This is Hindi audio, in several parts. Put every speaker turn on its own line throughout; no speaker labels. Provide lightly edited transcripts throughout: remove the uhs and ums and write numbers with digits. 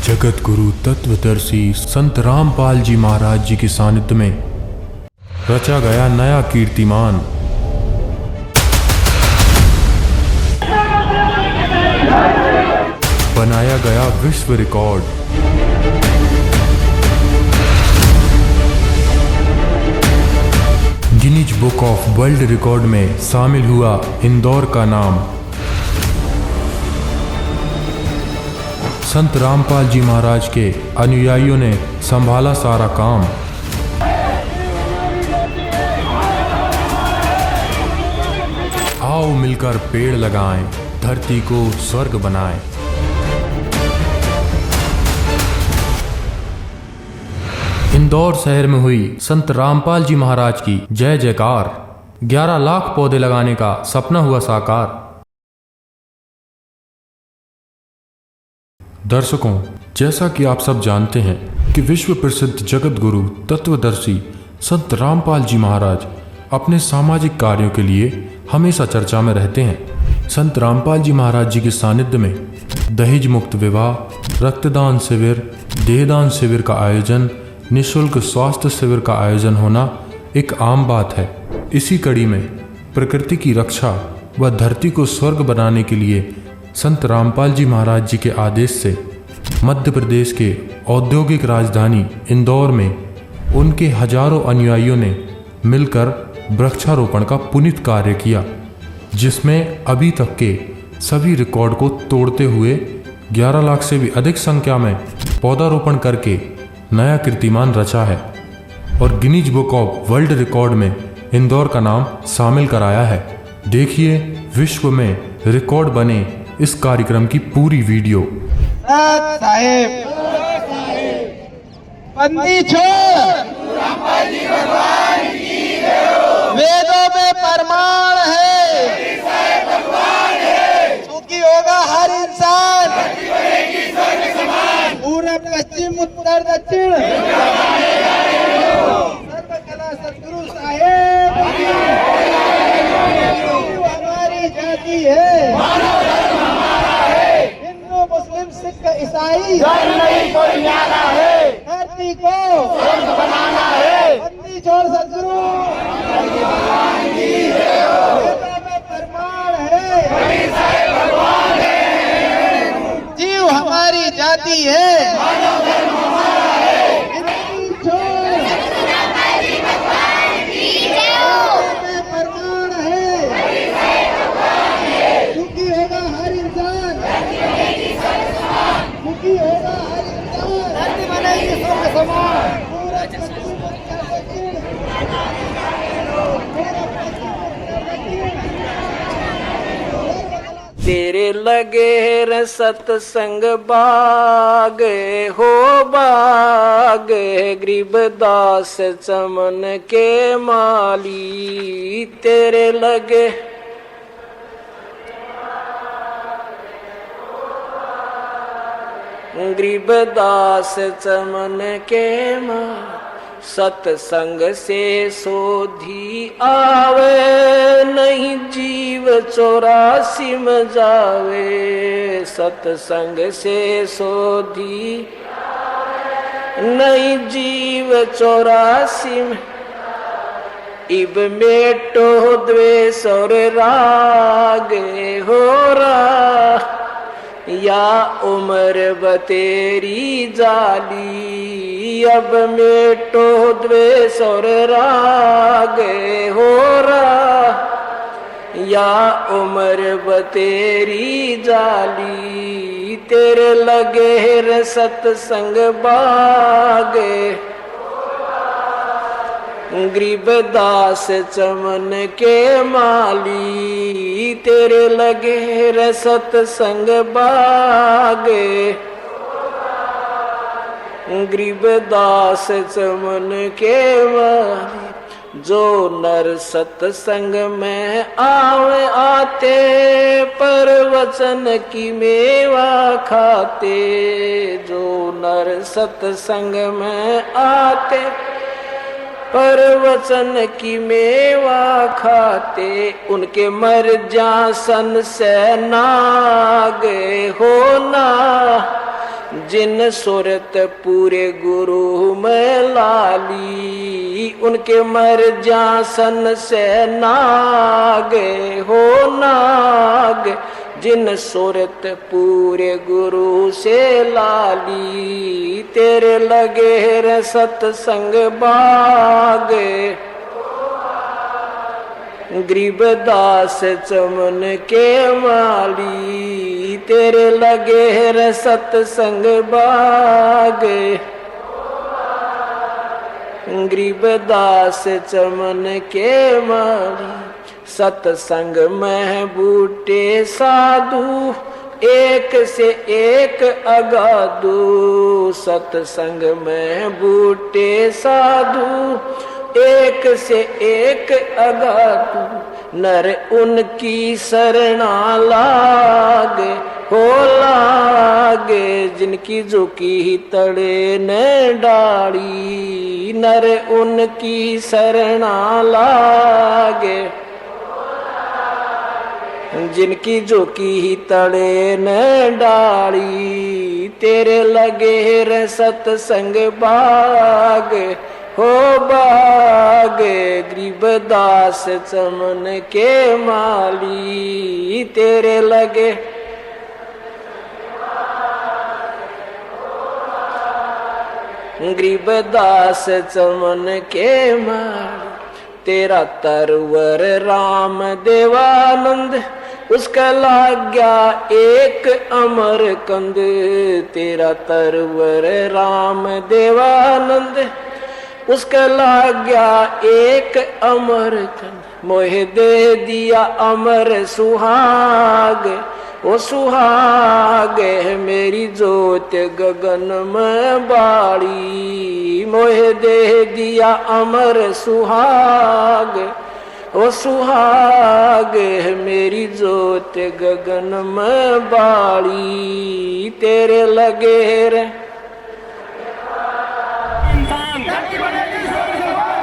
जगत गुरु तत्वदर्शी संत रामपाल जी महाराज जी के सानिध्य में रचा गया नया कीर्तिमान। बनाया गया विश्व record. Guinness book of world record में शामिल हुआ इंदौर का नाम। संत रामपाल जी महाराज के अनुयायियों ने संभाला सारा काम। आओ मिलकर पेड़ लगाएं, धरती को स्वर्ग बनाएं। इंदौर शहर में हुई संत रामपाल जी महाराज की जय जयकार। 11 लाख पौधे लगाने का सपना हुआ साकार। दर्शकों, जैसा कि आप सब जानते हैं कि विश्व प्रसिद्ध जगत गुरु तत्वदर्शी संत रामपाल जी महाराज अपने सामाजिक कार्यों के लिए हमेशा चर्चा में रहते हैं। संत रामपाल जी महाराज जी के सानिध्य में दहेज मुक्त विवाह, रक्तदान शिविर, देहदान शिविर का आयोजन, निःशुल्क स्वास्थ्य शिविर का आयोजन होना एक आम बात है। इसी कड़ी में प्रकृति की रक्षा व धरती को स्वर्ग बनाने के लिए संत रामपाल जी महाराज जी के आदेश से मध्य प्रदेश के औद्योगिक राजधानी इंदौर में उनके हजारों अनुयायियों ने मिलकर वृक्षारोपण का पुनीत कार्य किया, जिसमें अभी तक के सभी रिकॉर्ड को तोड़ते हुए 11 लाख से भी अधिक संख्या में पौधारोपण करके नया कीर्तिमान रचा है और Guinness book of world record में इंदौर का नाम शामिल कराया है। देखिए विश्व में रिकॉर्ड बने इस कार्यक्रम की पूरी वीडियो।
साहेब बंदी छोड़, वेदों में प्रमाण है, सुखी होगा हर इंसान, पूरब पश्चिम उत्तर दक्षिण, सर्वकला सद्गुरु साहेब हमारी जाति है। मुस्लिम सिख ईसाई नहीं कोई न्यारा है, धरती को स्वर्ग बनाना है। बंदी छोड़ सद्गुरु में प्रमाण है, भगवान है, जीव हमारी जाति है, मानव धर्म हमारा है। बंदी छोड़ में प्रमाण है, दुखी होगा हर इंसान, मुखी होगा हर इंसान, धरती बनेगी स्वर्ग समान।
तेरे लगे रे सत्संग बाग हो बाग, गरीबदास चमन के माली। तेरे लगे गरीबदास चमन के माँ, सत्संग से सोधी आवे, नहीं जीव 84 में जावे। सत्संग से सोधी नहीं जीव 84 में, इब मेटो द्वेष और राग हो रा, या उम्र बतेरी जाली। अब मेटो द्वेष और राग हो रा, या उम्र बतेरी जाली। तेरे लगे रे सत्संग बाग, गरीबदास चमन के माली। तेरे लगे रे सत्संग बाग, गरीबदास चमन के माली। जो नर सत्संग में आवे आते, पर वचन की मेवा खाते। जो नर सत्संग में आते, पर वचन की मेवा खाते, उनके मर जा सन से नागे होना, जिन सुरत पूरे गुरु में लाली, उनके मर जासन से नागे हो नाग। जिन सुरत पूरे गुरु से लाली, तेरे लगे रे सत्संग बागे। गरीबदास चमन के माली, तेरे लगे रे सत्संग बागे। गरीबदास चमन के माली, सत्संग में बूटे साधु, एक से एक अगाधु। सत्संग में बूटे साधु, एक से एक अगाधु। नर उनकी शरणा लागे हो लागे, जिनकी झुकी तड़े न डाली। नर उनकी शरणा लागे, जिनकी झुकी तड़े न डाली। तेरे लगे रे सत्संग बाग हो बागे। गरीबदास चमन के माली, तेरे लगे गरीबदास चमन के माली। तेरा तरवर राम देवानंद, उसका लाग गया एक अमर कंद। तेरा तरवर राम देवानंद, उसका लाग गया एक अमर कंद। मोहे दे दिया अमर सुहाग, ओ सुहाग मेरी जोत गगन में बाड़ी। मोहे दे दिया अमर सुहाग, ओ सुहाग मेरी जोत गगन में बाड़ी। तेरे लगे रे
इंसान,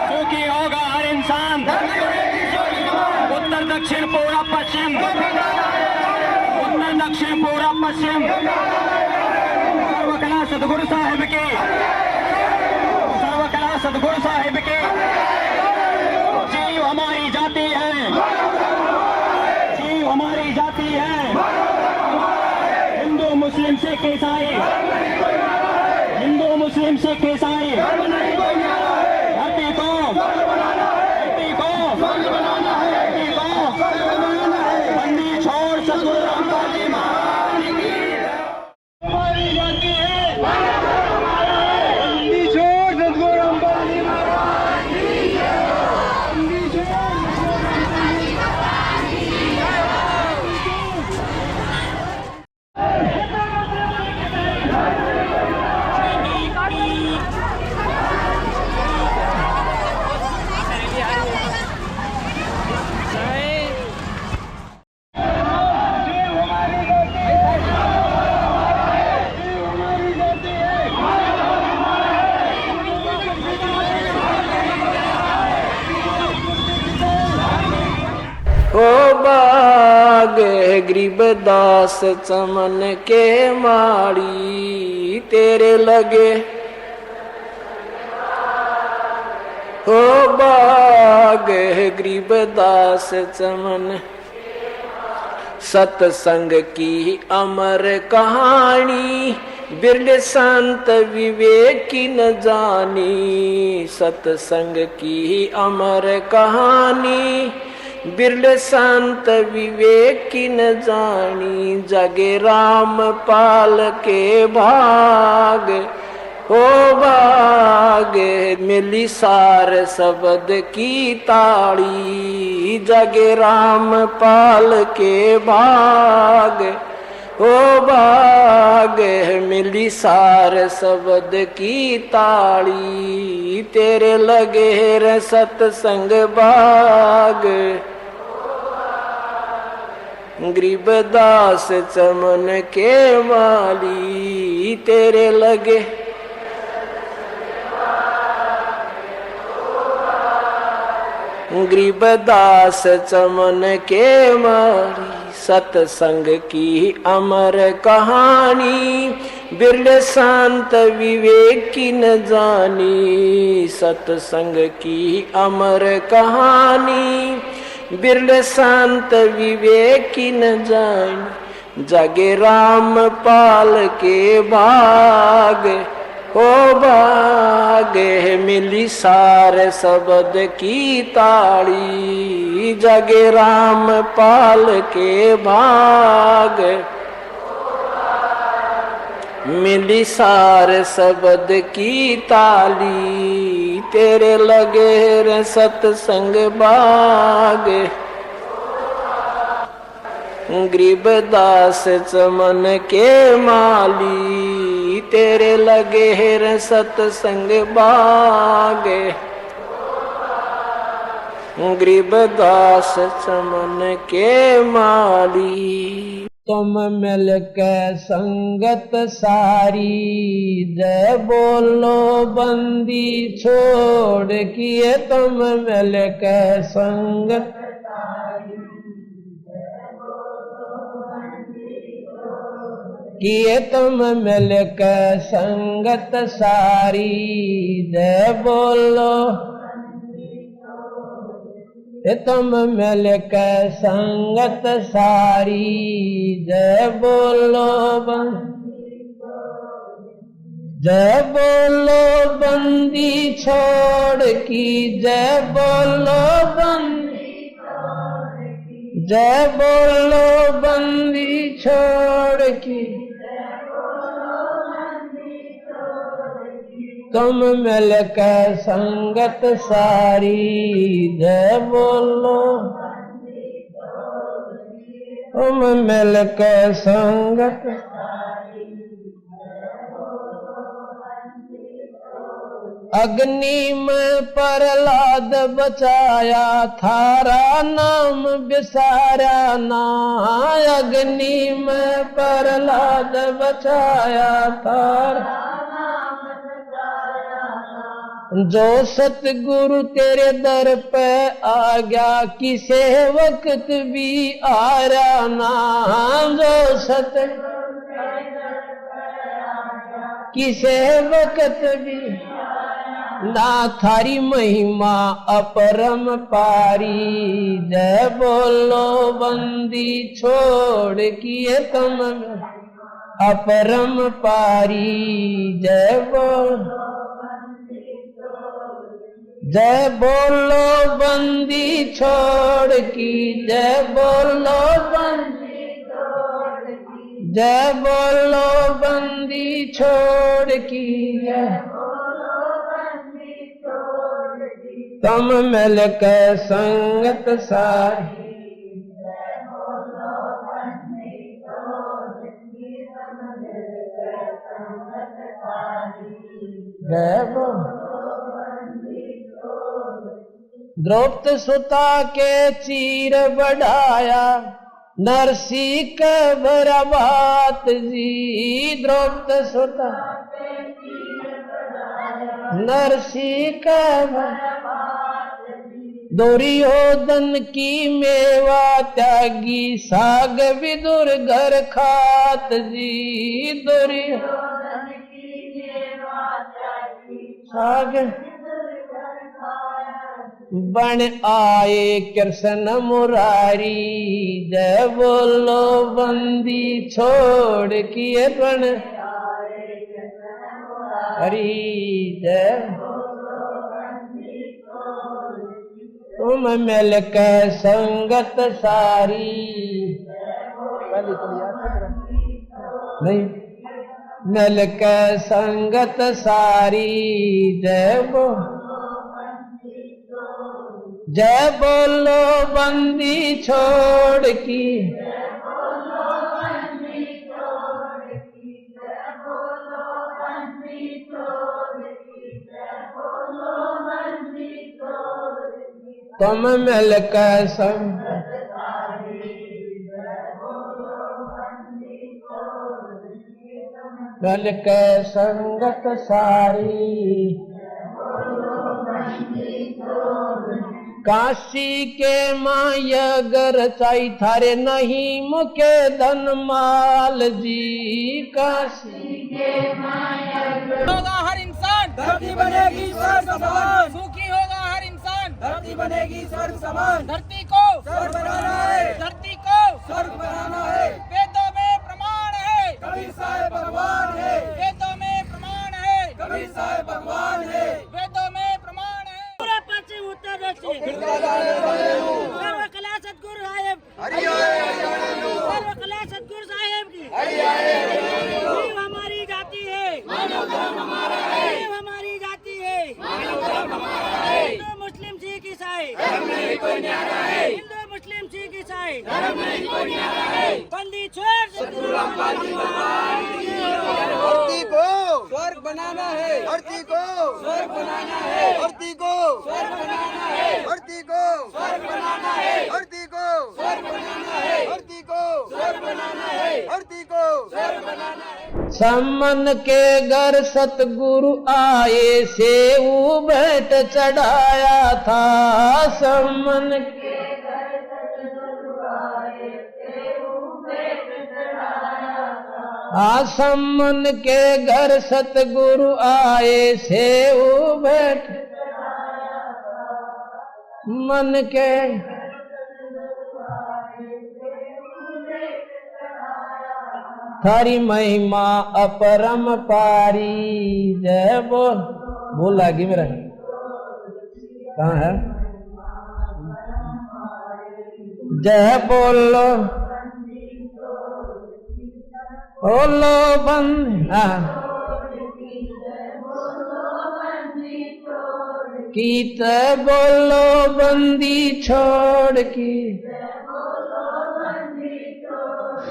क्योंकि होगा हर इंसान। उत्तर दक्षिण पूर्व पश्चिम, उत्तर दक्षिण पूर्व पश्चिम। सर्वकला सदगुरु साहिब के, सर्वकला सदगुरु साहिब के। जीव हमारी जाति है, जीव हमारी जाति है। हिंदू मुस्लिम सिख ईसाई, हिंदू मुस्लिम सिख ईसाई। धरती को, धरती को, धरती को बंदी छोड़ सदगुरु रामपाल जी महाराज की। हमारी जाति है, बंदी छोड़ सदगुरु रामपाल जी महाराज की। बंदी छोड़
हो बागे। गरीबदास चमन के माड़ी, तेरे लगे हो बागे। गरीबदास चमन सत्संग की अमर कहानी, बिरले संत विवेक की न जानी। सत्संग की अमर कहानी, बिरले संत विवेक की न जानी। जगे राम पाल के भाग हो भागे, मिली सार शब्द की ताड़ी। जगे राम पाल के भाग हो भागे, मिली सार शब्द की ताड़ी। तेरे लगे रे सत्संग बाग। गरीबदास चमन के माली, तेरे लगे गरीबदास चमन के माली। सत्संग की अमर कहानी, बिरले शांत विवेक की न जानी, सत्संग की अमर कहानी। बिरले शांत विवेक की न जानी, जागे राम पाल के भाग हो भागे। मिली सारे शब्द की ताड़ी, जागे राम पाल के भाग। मिली सारे शब्द की ताली, तेरे लगे रे सत्संग बाग। गरीबदास चमन के माली, तेरे लगे रे सत्संग बाग। गरीबदास चमन के माली।
तुम मिल के संगत सारी, जय बोलो बंदी छोड़ किए। तुम मिल के संगत किए, तुम मिल के संगत सारी, जय बोलो। तुम मिल के संगत सारी, जय बोलो जय बोलो बंदी छोड़ की। जय बोलो बंदी, जय बोलो बंदी छोड़ की। तुम मिल के संगत सारी, जय बोलो। तुम मिल के संगत अग्नि में प्रहलाद बचाया, थारा नाम बिसारा ना। अग्नि में प्रहलाद बचाया, थारा जो सतगुरु तेरे दर पे आ गया, किसे वक्त भी आ रहा ना। जो सतगुरु किसे वक्त भी ना, थारी महिमा अपरम पारी। जय बोलो बंदी छोड़ किए, तुम अपरम पारी। जय बोलो, जय बोलो बंदी छोड़ की। जय बोलो बंदी छोड़ की। जय बोलो बंदी छोड़ की। तुम मिल के संगत सारी, जय बोलो। द्रौपदी सुता के चीर बढ़ाया, नरसी के बराबात जी। द्रौपदी सुता नरसी के दुर्योधन की मेवा त्यागी, साग विदुर घर खात जी। दुर्योधन की मेवा त्यागी, साग बन आए कृष्ण मुरारी। जय बोलो बंदी छोड़ किए, बन हरी। जय तुम मिल के संगत सारी, नहीं मिल के संगत सारी। जय बोलो, जय बोलो बंदी छोड़ की। तुम मिल के संगत मिल के संगत सारी। काशी के माया गर चाई, थारे नहीं मुके धन माल जी। काशी
होगा हर इंसान,
धरती बनेगी स्वर्ग समान,
सुखी होगा हर इंसान,
धरती बनेगी स्वर्ग समान,
धरती को
स्वर्ग बनाना है,
धरती को
स्वर्ग बनाना है,
वेदों में प्रमाण है,
कबीर साहब भगवान है,
वेदों में प्रमाण है,
कबीर साहब भगवान है,
वेदों में प्रमाण है। पूरा पश्चिम उत्तर दक्षिण सर्व कला सतगुरु साहेब, सर्व कला सतगुरु साहेब की जीव हमारी जाति है, जीव हमारी जाति है, हिंदू मुस्लिम सिख ईसाई, हिंदू मुस्लिम सिख ईसाई, बंदी छोड़ सतगुरु रामपाल जी महाराज की।
धरती को स्वर्ग बनाना है, धरती को स्वर्ग बनाना है, धरती को स्वर्ग बनाना है, धरती को स्वर्ग बनाना है, धरती को स्वर्ग बनाना है, धरती को स्वर्ग बनाना है, धरती को स्वर्ग बनाना है।
समन के घर सतगुरु आए सेऊ भेंट चढ़ाया था, समन के घर सतगुरु आए सेऊ भेंट चढ़ाया था, समन के घर सतगुरु आए सेऊ भेंट चढ़ाया था, मन के थारी महिमा अपरम पारी। जय बोल, बोल लागी मेरा कहाँ है? जय बोलो बोलो बंद कीत बोलो बंदी छोड़ की।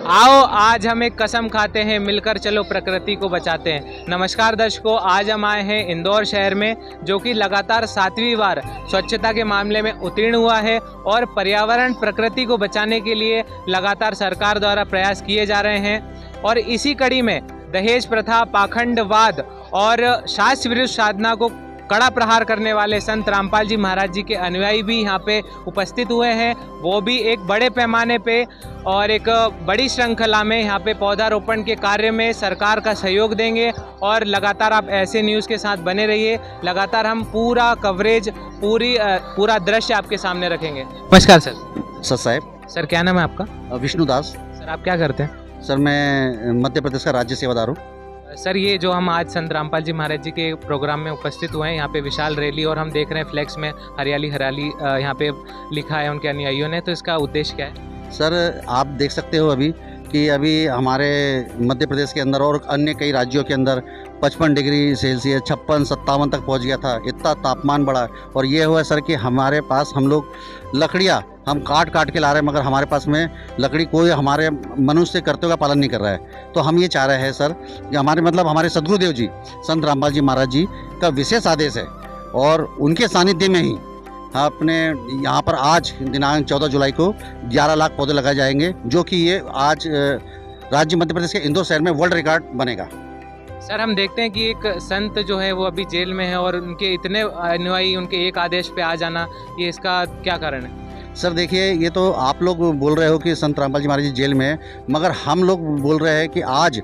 आओ आज हम एक कसम खाते हैं, मिलकर चलो प्रकृति को बचाते हैं। नमस्कार दर्शकों, आज हम आए हैं इंदौर शहर में, जो कि लगातार 7वीं बार स्वच्छता के मामले में उत्तीर्ण हुआ है और पर्यावरण प्रकृति को बचाने के लिए लगातार सरकार द्वारा प्रयास किए जा रहे हैं। और इसी कड़ी में दहेज प्रथा, पाखंडवाद और शास्त्र विरुद्ध साधना को कड़ा प्रहार करने वाले संत रामपाल जी महाराज जी के अनुयायी भी यहाँ पे उपस्थित हुए हैं, वो भी एक बड़े पैमाने पे और एक बड़ी श्रृंखला में यहाँ पे पौधारोपण के कार्य में सरकार का सहयोग देंगे। और लगातार आप ऐसे न्यूज़ के साथ बने रहिए, लगातार हम पूरा कवरेज पूरा दृश्य आपके सामने रखेंगे। नमस्कार सर।
सर साहब।
सर क्या नाम है आपका?
विष्णुदास।
सर आप क्या करते हैं?
सर मैं मध्य प्रदेश का राज्य सेवादार हूँ।
सर ये जो हम आज संत रामपाल जी महाराज जी के प्रोग्राम में उपस्थित हुए हैं, यहाँ पे विशाल रैली और हम देख रहे हैं फ्लैक्स में हरियाली हरियाली यहाँ पे लिखा है उनके अनुयायियों ने, तो इसका उद्देश्य क्या है?
सर आप देख सकते हो कि अभी हमारे मध्य प्रदेश के अंदर और अन्य कई राज्यों के अंदर 55 डिग्री सेल्सियस 56-57 तक पहुंच गया था, इतना तापमान बढ़ा। और ये हुआ सर कि हमारे पास हम लोग लकड़ियाँ हम काट के ला रहे हैं, मगर हमारे पास में लकड़ी कोई हमारे मनुष्य कर्तव्य का पालन नहीं कर रहा है। तो हम ये चाह रहे हैं सर कि हमारे सदगुरुदेव जी संत रामपाल जी महाराज जी का विशेष आदेश है और उनके सानिध्य में ही अपने यहाँ पर आज दिनांक 14 जुलाई को 11 लाख पौधे लगाए जाएंगे, जो कि ये आज राज्य मध्य प्रदेश के इंदौर शहर में वर्ल्ड रिकॉर्ड बनेगा।
सर हम देखते हैं कि एक संत जो है वो अभी जेल में है और उनके इतने अनुयायी उनके एक आदेश पे आ जाना, ये इसका क्या कारण है?
सर देखिए, ये तो आप लोग बोल रहे हो कि संत रामपाल जी महाराज जी जेल में है, मगर हम लोग बोल रहे हैं कि आज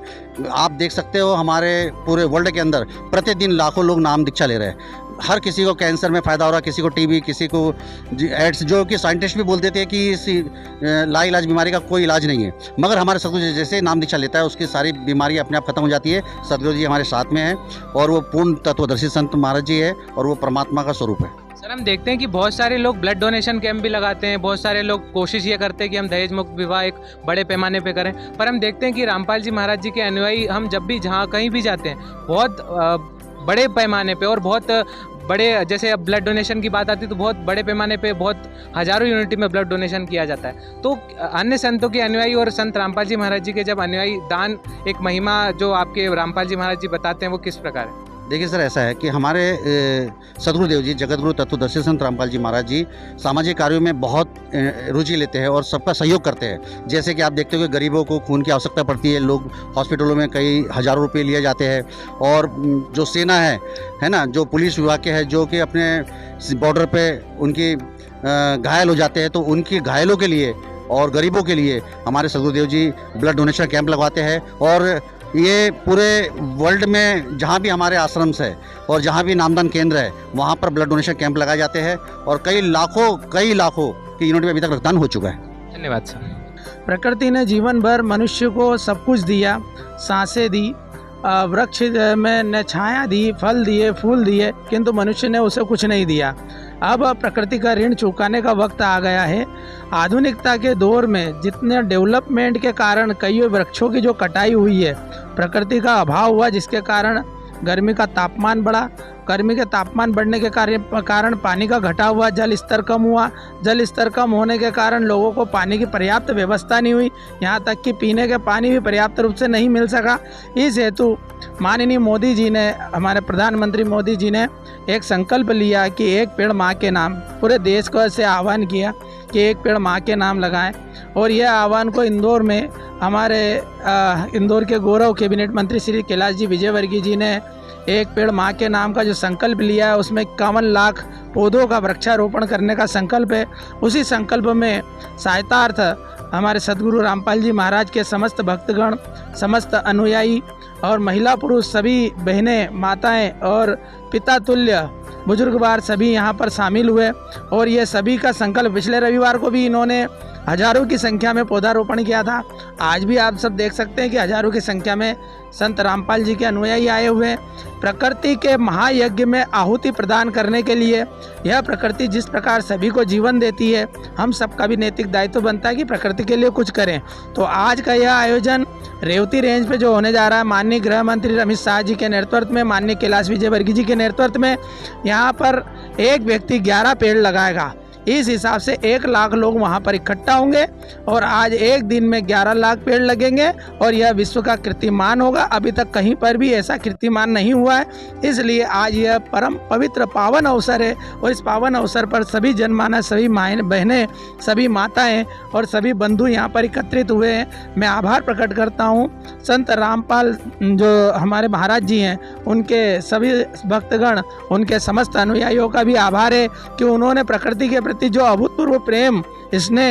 आप देख सकते हो हमारे पूरे वर्ल्ड के अंदर प्रतिदिन लाखों लोग नाम दीक्षा ले रहे हैं। हर किसी को कैंसर में फ़ायदा हो रहा है, किसी को टीबी, किसी को एड्स, जो कि साइंटिस्ट भी बोल देते हैं कि इस लाइलाज बीमारी का कोई इलाज नहीं है, मगर हमारे सदगुरु जैसे नाम दीक्षा लेता है उसकी सारी बीमारी अपने आप खत्म हो जाती है। सदगुरु जी हमारे साथ में हैं और वो पूर्ण तत्वदर्शी संत महाराज जी है और वो परमात्मा का स्वरूप है।
सर हम देखते हैं कि बहुत सारे लोग ब्लड डोनेशन कैंप भी लगाते हैं, बहुत सारे लोग कोशिश ये करते हैं कि हम दहेज मुक्त विवाह एक बड़े पैमाने पे करें, पर हम देखते हैं कि रामपाल जी महाराज जी के अनुयायी हम जब भी जहाँ कहीं भी जाते हैं बहुत बड़े पैमाने पे और बहुत बड़े, जैसे अब ब्लड डोनेशन की बात आती है तो बहुत बड़े पैमाने पे बहुत हजारों यूनिटी में ब्लड डोनेशन किया जाता है। तो अन्य संतों के अनुयायी और संत रामपाल जी महाराज जी के जब अनुयायी दान एक महिमा जो आपके रामपाल जी महाराज जी बताते हैं वो किस प्रकार है?
देखिए सर, ऐसा है कि हमारे सदगुरुदेव जी जगतगुरु तत्वदर्शी संत रामपाल जी महाराज जी सामाजिक कार्यों में बहुत रुचि लेते हैं और सबका सहयोग करते हैं। जैसे कि आप देखते हो कि गरीबों को खून की आवश्यकता पड़ती है, लोग हॉस्पिटलों में कई हज़ारों रुपए लिए जाते हैं, और जो सेना है ना, जो पुलिस विभाग के है, जो कि अपने बॉर्डर पे उनकी घायल हो जाते हैं, तो उनकी घायलों के लिए और गरीबों के लिए हमारे सदगुरुदेव जी ब्लड डोनेशन कैंप लगवाते हैं। और ये पूरे वर्ल्ड में जहाँ भी हमारे आश्रम्स है और जहाँ भी नामदान केंद्र है वहाँ पर ब्लड डोनेशन कैंप लगाए जाते हैं और कई लाखों की यूनिट में अभी तक रक्तदान हो चुका है।
धन्यवाद सर।
प्रकृति ने जीवन भर मनुष्य को सब कुछ दिया, सांसें दी, वृक्ष में ने छाया दी, फल दिए, फूल दिए, किंतु मनुष्य ने उसे कुछ नहीं दिया। अब प्रकृति का ऋण चुकाने का वक्त आ गया है। आधुनिकता के दौर में जितने डेवलपमेंट के कारण कई वृक्षों की जो कटाई हुई है, प्रकृति का अभाव हुआ, जिसके कारण गर्मी का तापमान बढ़ा। गर्मी के तापमान बढ़ने के कारण पानी का घटा हुआ, जल स्तर कम हुआ। जल स्तर कम होने के कारण लोगों को पानी की पर्याप्त व्यवस्था नहीं हुई, यहाँ तक कि पीने के पानी भी पर्याप्त रूप से नहीं मिल सका। इस हेतु माननीय मोदी जी ने, हमारे प्रधानमंत्री मोदी जी ने एक संकल्प लिया कि एक पेड़ माँ के नाम, पूरे देश को ऐसे आह्वान किया कि एक पेड़ माँ के नाम लगाएं। और यह आह्वान को इंदौर में हमारे इंदौर के गौरव कैबिनेट मंत्री श्री कैलाश जी विजयवर्गीय जी ने एक पेड़ माँ के नाम का जो संकल्प लिया है, उसमें 51 लाख पौधों का वृक्षारोपण करने का संकल्प है। उसी संकल्प में सहायतार्थ हमारे सदगुरु रामपाल जी महाराज के समस्त भक्तगण, समस्त अनुयायी और महिला पुरुष सभी बहनें, माताएं और पिता तुल्य बुजुर्गवार सभी यहाँ पर शामिल हुए। और ये सभी का संकल्प, पिछले रविवार को भी इन्होंने हजारों की संख्या में पौधारोपण किया था। आज भी आप सब देख सकते हैं कि हजारों की संख्या में संत रामपाल जी के अनुयायी आए हुए हैं। प्रकृति के महायज्ञ में आहुति प्रदान करने के लिए, यह प्रकृति जिस प्रकार सभी को जीवन देती है, हम सबका भी नैतिक दायित्व बनता है कि प्रकृति के लिए कुछ करें। तो आज का यह आयोजन रेवती रेंज पे जो होने जा रहा है, माननीय गृह मंत्री अमित शाह जी के नेतृत्व में, माननीय कैलाश विजयवर्गीय जी के नेतृत्व में, यहाँ पर एक व्यक्ति 11 पेड़ लगाएगा। इस हिसाब से 1 लाख लोग वहाँ पर इकट्ठा होंगे और आज एक दिन में 11 लाख पेड़ लगेंगे और यह विश्व का कीर्तिमान होगा। अभी तक कहीं पर भी ऐसा कीर्तिमान नहीं हुआ है, इसलिए आज यह परम पवित्र पावन अवसर है। और इस पावन अवसर पर सभी जनमानस, सभी माएँ बहनें, सभी माताएं और सभी बंधु यहाँ पर एकत्रित हुए हैं। मैं आभार प्रकट करता हूँ संत रामपाल जो हमारे महाराज जी हैं, उनके सभी भक्तगण, उनके समस्त अनुयायियों का भी आभार है कि उन्होंने प्रकृति के जो अभूतपूर्व प्रेम इसने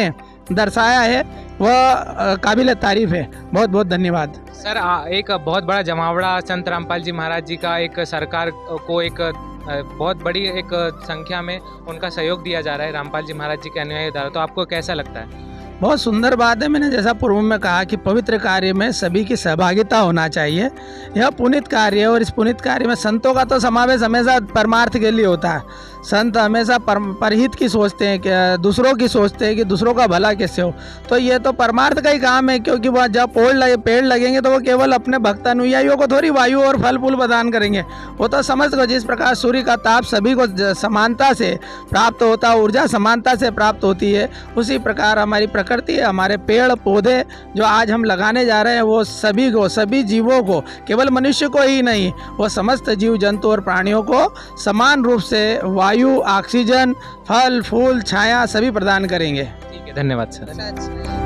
दर्शाया है वह काबिल तारीफ है। बहुत बहुत धन्यवाद
सर। एक बहुत बड़ा जमावड़ा संत रामपाल जी महाराज जी का एक सरकार को एक बहुत बड़ी एक संख्या में उनका सहयोग दिया जा रहा है रामपाल जी महाराज जी के अनुयायी द्वारा, तो आपको कैसा लगता है?
बहुत सुंदर बात है। मैंने जैसा पूर्व में कहा कि पवित्र कार्य में सभी की सहभागिता होना चाहिए। यह पुनीत कार्य है और इस पुनीत कार्य में संतों का तो समावेश हमेशा परमार्थ के लिए होता है। संत हमेशा परहित की सोचते हैं, कि दूसरों की सोचते हैं कि दूसरों का भला कैसे हो। तो ये तो परमार्थ का ही काम है, क्योंकि वह जब पेड़ लगेंगे तो वो केवल अपने भक्त अनुयायियों को थोड़ी वायु और फल फूल प्रदान करेंगे, वो तो समस्त को, जिस प्रकार सूर्य का ताप सभी को समानता से प्राप्त होता है, ऊर्जा समानता से प्राप्त होती है, उसी प्रकार हमारी प्रकृति, हमारे पेड़ पौधे जो आज हम लगाने जा रहे हैं, वो सभी को, सभी जीवों को, केवल मनुष्य को ही नहीं, वो समस्त जीव जंतु और प्राणियों को समान रूप से वायु, ऑक्सीजन, फल फूल, छाया सभी प्रदान करेंगे।
ठीक है, धन्यवाद सर।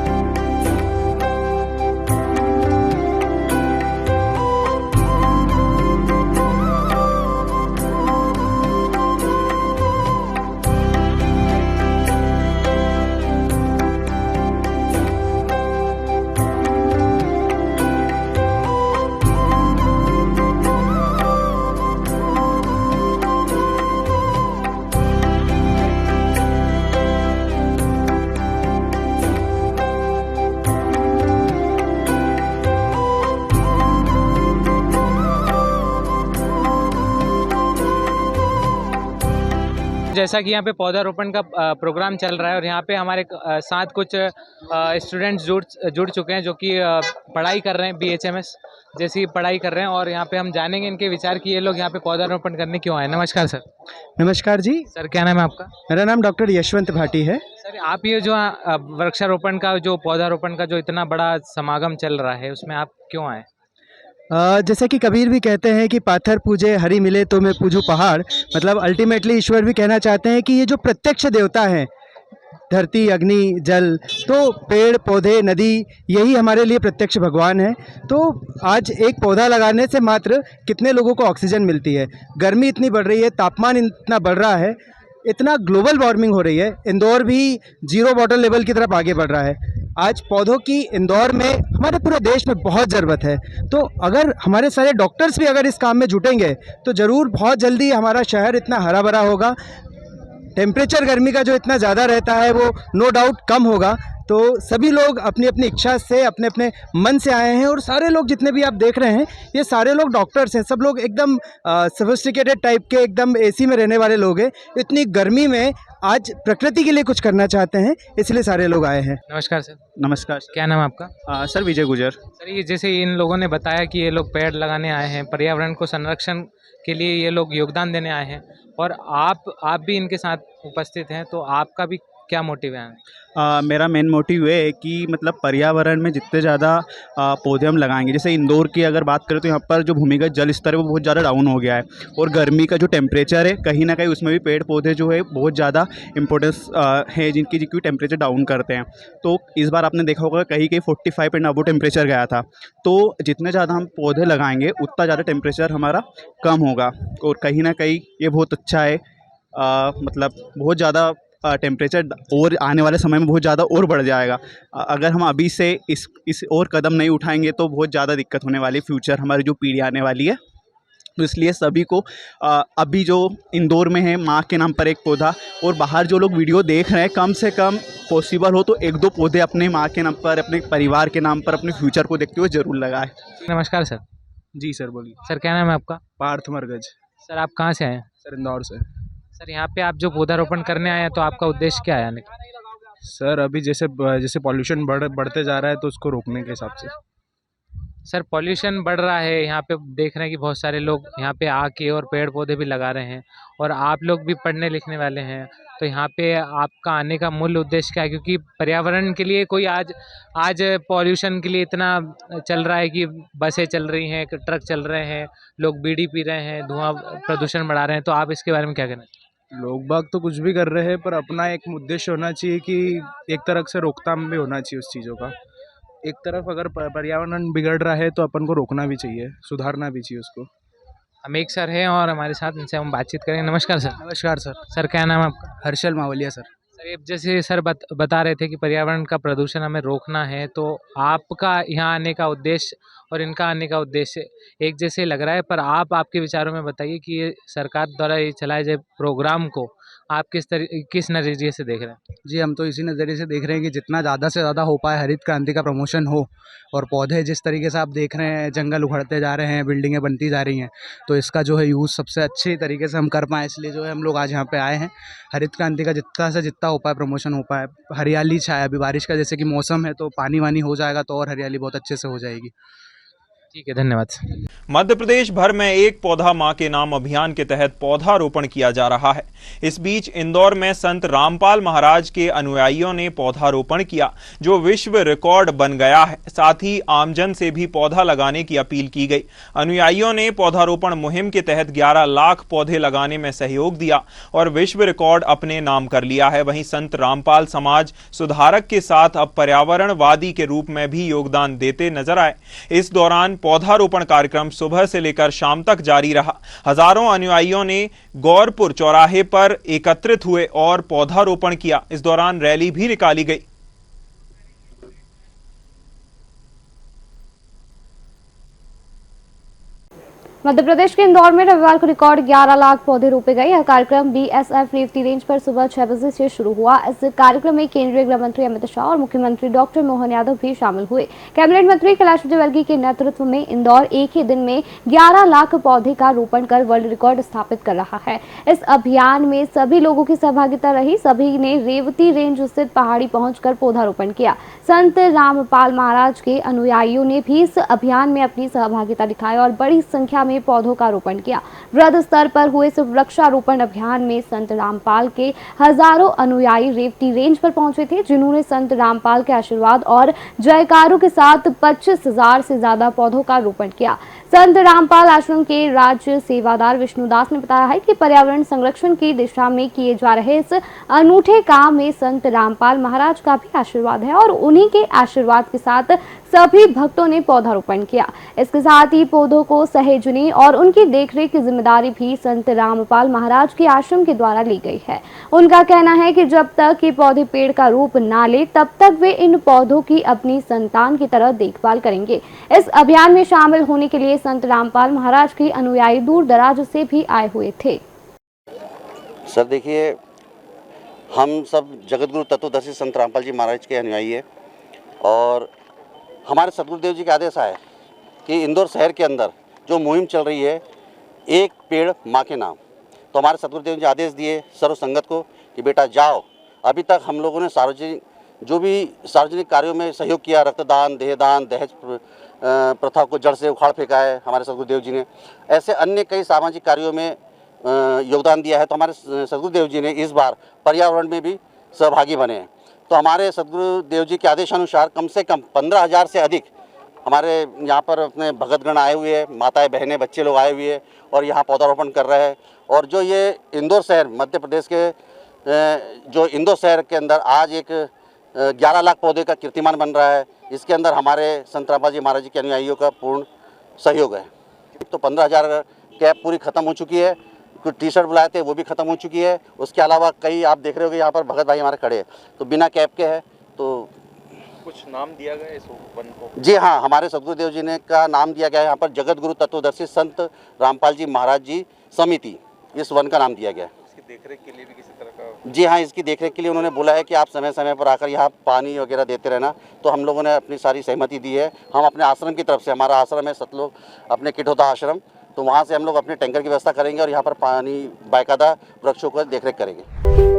जैसा कि यहाँ पे पौधारोपण का प्रोग्राम चल रहा है और यहाँ पे हमारे साथ कुछ स्टूडेंट्स जुड़ चुके हैं जो कि पढ़ाई कर रहे हैं, BHMS जैसी पढ़ाई कर रहे हैं, और यहाँ पे हम जानेंगे इनके विचार कि ये लोग यहाँ पे पौधारोपण करने क्यों आए। नमस्कार सर।
नमस्कार जी।
सर क्या नाम है आपका?
मेरा नाम डॉक्टर यशवंत भाटी है।
सर आप ये जो वृक्षारोपण का, जो पौधारोपण का जो इतना बड़ा समागम चल रहा है, उसमें आप क्यों आए?
जैसे कि कबीर भी कहते हैं कि पाथर पूजे हरि मिले तो मैं पूजूं पहाड़, मतलब अल्टीमेटली ईश्वर भी कहना चाहते हैं कि ये जो प्रत्यक्ष देवता हैं, धरती, अग्नि, जल, तो पेड़ पौधे, नदी, यही हमारे लिए प्रत्यक्ष भगवान है। तो आज एक पौधा लगाने से मात्र कितने लोगों को ऑक्सीजन मिलती है। गर्मी इतनी बढ़ रही है, तापमान इतना बढ़ रहा है, इतना ग्लोबल वार्मिंग हो रही है, इंदौर भी 0 वाटर लेवल की तरफ आगे बढ़ रहा है। आज पौधों की इंदौर में, हमारे पूरे देश में बहुत ज़रूरत है। तो अगर हमारे सारे डॉक्टर्स भी अगर इस काम में जुटेंगे तो ज़रूर बहुत जल्दी हमारा शहर इतना हरा भरा होगा। टेम्परेचर गर्मी का जो इतना ज़्यादा रहता है वो नो डाउट कम होगा। तो सभी लोग अपनी अपनी इच्छा से, अपने अपने मन से आए हैं, और सारे लोग जितने भी आप देख रहे हैं ये सारे लोग डॉक्टर्स हैं। सब लोग एकदम सोफिस्टिकेटेड टाइप के, एकदम एसी में रहने वाले लोग हैं। इतनी गर्मी में आज प्रकृति के लिए कुछ करना चाहते हैं, इसलिए सारे लोग आए हैं।
नमस्कार सर।
नमस्कार
क्या नाम है आपका?
सर विजय गुजर।
सर, ये जैसे इन लोगों ने बताया कि ये लोग पेड़ लगाने आए हैं, पर्यावरण को संरक्षण के लिए ये लोग योगदान देने आए हैं, और आप भी इनके साथ उपस्थित हैं, तो आपका भी क्या मोटिव है?
मेरा मेन मोटिव ये है कि मतलब पर्यावरण में जितने ज़्यादा पौधे हम लगाएंगे, जैसे इंदौर की अगर बात करें तो यहाँ पर जो भूमिगत जल स्तर है वो बहुत ज़्यादा डाउन हो गया है, और गर्मी का जो टेम्परेचर है कहीं ना कहीं उसमें भी पेड़ पौधे जो है बहुत ज़्यादा इंपॉर्टेंस है, जिनकी टेम्परेचर डाउन करते हैं। तो इस बार आपने देखा होगा कहीं 45 एंड अबव टेम्परेचर गया था। तो जितने ज़्यादा हम पौधे लगाएंगे उतना ज़्यादा टेम्परेचर हमारा कम होगा, और कहीं ना कहीं ये बहुत अच्छा है। मतलब बहुत ज़्यादा टेम्परेचर और आने वाले समय में बहुत ज़्यादा और बढ़ जाएगा। अगर हम अभी से इस और कदम नहीं उठाएंगे तो बहुत ज़्यादा दिक्कत होने वाली, फ्यूचर हमारी जो पीढ़ी आने वाली है। तो इसलिए सभी को अभी जो इंदौर में है माँ के नाम पर एक पौधा, और बाहर जो लोग वीडियो देख रहे हैं कम से कम पॉसिबल हो तो 1-2 पौधे अपने माँ के नाम पर, अपने परिवार के नाम पर, अपने फ्यूचर को देखते हुए ज़रूर लगाएं।
नमस्कार सर।
जी सर बोलिए।
सर, क्या नाम है आपका?
पार्थ मरगज।
सर, आप कहाँ से आए हैं?
सर इंदौर से।
सर, यहाँ पे आप जो पौधारोपण करने आए हैं, तो आपका उद्देश्य क्या है आने का?
सर अभी जैसे पॉल्यूशन बढ़ते जा रहा है तो उसको रोकने के हिसाब से।
सर, पॉल्यूशन बढ़ रहा है, यहाँ पे देख रहे हैं कि बहुत सारे लोग यहाँ पे आके और पेड़ पौधे भी लगा रहे हैं, और आप लोग भी पढ़ने लिखने वाले हैं, तो यहाँ पे आपका आने का मूल उद्देश्य क्या है? क्योंकि पर्यावरण के लिए कोई आज पॉल्यूशन के लिए इतना चल रहा है कि बसें चल रही हैं, ट्रक चल रहे हैं, लोग बीड़ी पी रहे हैं, धुआं प्रदूषण बढ़ा रहे हैं, तो आप इसके बारे में क्या कहना?
लोग बाग तो कुछ भी कर रहे हैं, पर अपना एक उद्देश्य होना चाहिए कि एक तरह से रोकथाम भी होना चाहिए उस चीज़ों का। एक तरफ अगर पर्यावरण बिगड़ रहा है तो अपन को रोकना भी चाहिए, सुधारना भी चाहिए उसको।
हम एक सर हैं और हमारे साथ, इनसे हम बातचीत करेंगे। नमस्कार सर।
नमस्कार सर।
सर, क्या नाम है आपका?
हर्षल मावलिया सर।
सर, ये जैसे सर बता रहे थे कि पर्यावरण का प्रदूषण हमें रोकना है, तो आपका यहाँ आने का उद्देश्य और इनका आने का उद्देश्य एक जैसे लग रहा है, पर आपके विचारों में बताइए कि ये सरकार द्वारा ये चलाए जाए प्रोग्राम को आप किस नज़रिए से देख रहे हैं?
जी, हम तो इसी नज़रिए से देख रहे हैं कि जितना ज़्यादा से ज़्यादा हो पाए हरित क्रांति का प्रमोशन हो, और पौधे जिस तरीके से आप देख रहे हैं जंगल उखड़ते जा रहे हैं, बिल्डिंगें बनती जा रही हैं, तो इसका जो है यूज़ सबसे अच्छे तरीके से हम कर पाएँ, इसलिए जो है हम लोग आज यहाँ पे आए हैं। हरित क्रांति का जितना से जितना हो पाए प्रमोशन हो पाए, हरियाली छाए, अभी बारिश का जैसे कि मौसम है तो पानी वानी हो जाएगा तो और हरियाली बहुत अच्छे से हो जाएगी।
ठीक है, धन्यवाद।
मध्य प्रदेश भर में एक पौधा मां के नाम अभियान के तहत पौधारोपण किया जा रहा है। इस बीच इंदौर में संत रामपाल महाराज के अनुयायियों ने पौधारोपण किया, जो विश्व रिकॉर्ड बन गया है। साथ ही आमजन से भी पौधा लगाने की अपील की गई। अनुयायियों ने पौधारोपण मुहिम के तहत 11 लाख पौधे लगाने में सहयोग दिया और विश्व रिकॉर्ड अपने नाम कर लिया है। वहीं संत रामपाल समाज सुधारक के साथ अब पर्यावरणवादी के रूप में भी योगदान देते नजर आए। इस दौरान पौधारोपण कार्यक्रम सुबह से लेकर शाम तक जारी रहा। हजारों अनुयायियों ने गौरपुर चौराहे पर एकत्रित हुए और पौधारोपण किया। इस दौरान रैली भी निकाली गई।
मध्य प्रदेश के इंदौर में रविवार को रिकॉर्ड 11 लाख पौधे रोपे गए। यह कार्यक्रम बीएसएफ रेवती रेंज पर सुबह 6 बजे से शुरू हुआ। इस कार्यक्रम में केंद्रीय गृह मंत्री अमित शाह और मुख्यमंत्री डॉक्टर मोहन यादव भी शामिल हुए। कैबिनेट मंत्री कैलाश विजयवर्गीय के नेतृत्व में इंदौर एक ही दिन में 11 लाख पौधे का रोपण कर वर्ल्ड रिकॉर्ड स्थापित कर रहा है। इस अभियान में सभी लोगों की सहभागिता रही। सभी ने रेवती रेंज स्थित पहाड़ी पहुंचकर पौधारोपण किया। संत रामपाल महाराज के अनुयायियों ने भी इस अभियान में अपनी सहभागिता दिखाई और बड़ी संख्या में पौधों का रोपण किया। वृहद स्तर पर हुए इस वृक्षारोपण अभियान में संत रामपाल के हजारों अनुयायी रेवती रेंज पर पहुंचे थे, जिन्होंने संत रामपाल के आशीर्वाद और जयकारों के साथ 25,000 से ज्यादा पौधों का रोपण किया। संत रामपाल आश्रम के राज्य सेवादार विष्णुदास ने बताया है कि पर्यावरण संरक्षण की दिशा में किए जा रहे इस अनूठे काम में संत रामपाल महाराज का भी आशीर्वाद है और उन्हीं के आशीर्वाद के साथ सभी भक्तों ने पौधारोपण किया। इसके साथ ही पौधों को सहेजने और उनकी देखरेख की जिम्मेदारी भी संत रामपाल महाराज के आश्रम के द्वारा ली गई है। उनका कहना है कि जब तक ये पौधे पेड़ का रूप ना ले तब तक वे इन पौधों की अपनी संतान की तरह देखभाल करेंगे। इस अभियान में शामिल होने के लिए संत रामपाल महाराज के अनुयायी दूर दराज से भी आए हुए थे।
सर देखिए, हम सब जगतगुरु तत्वदर्शी संत रामपाल जी महाराज के अनुयायी है और हमारे सदगुरुदेव जी का आदेश आया कि इंदौर शहर के अंदर जो मुहिम चल रही है एक पेड़ माँ के नाम, तो हमारे सदगुरुदेव जी आदेश दिए सर्व संगत को कि बेटा जाओ। अभी तक हम लोगों ने सार्वजनिक कार्यों में सहयोग किया, रक्तदान, देहदान, दहेज प्रथा को जड़ से उखाड़ फेंका है हमारे सदगुरुदेव जी ने। ऐसे अन्य कई सामाजिक कार्यों में योगदान दिया है। तो हमारे सदगुरुदेव जी ने इस बार पर्यावरण में भी सहभागी बने हैं। तो हमारे सदगुरुदेव जी के आदेशानुसार कम से कम 15,000 से अधिक हमारे यहाँ पर अपने भगतगण आए हुए हैं, माताएं बहनें बच्चे लोग आए हुए हैं और यहाँ पौधारोपण कर रहे हैं। और जो ये इंदौर शहर मध्य प्रदेश के जो इंदौर शहर के अंदर आज एक 11 लाख पौधे का कीर्तिमान बन रहा है, इसके अंदर हमारे संत रामपाल जी महाराज जी के अनुयायियों का पूर्ण सहयोग है। तो 15,000 कैप पूरी ख़त्म हो चुकी है, कुछ टी शर्ट बुलाए थे वो भी ख़त्म हो चुकी है। उसके अलावा कई आप देख रहे होगे यहाँ पर भगत भाई हमारे खड़े हैं तो बिना कैप के है। तो
कुछ नाम दिया गया इस वन को?
जी हाँ, हमारे सदगुरुदेव जी ने का नाम दिया गया है यहाँ पर जगत गुरु तत्वदर्शी संत रामपाल जी महाराज जी समिति, इस वन का नाम दिया गया है।
इसकी देखरेख के लिए भी किसी तरह का?
जी हाँ, इसकी देखरेख के लिए उन्होंने बोला है कि आप समय समय पर आकर यहाँ पानी वगैरह देते रहना। तो हम लोगों ने अपनी सारी सहमति दी है। हम अपने आश्रम की तरफ से, हमारा आश्रम है सतलोक अपने किठोता आश्रम, तो वहाँ से हम लोग अपने टैंकर की व्यवस्था करेंगे और यहाँ पर पानी बाकायदा वृक्षों को देखरेख करेंगे।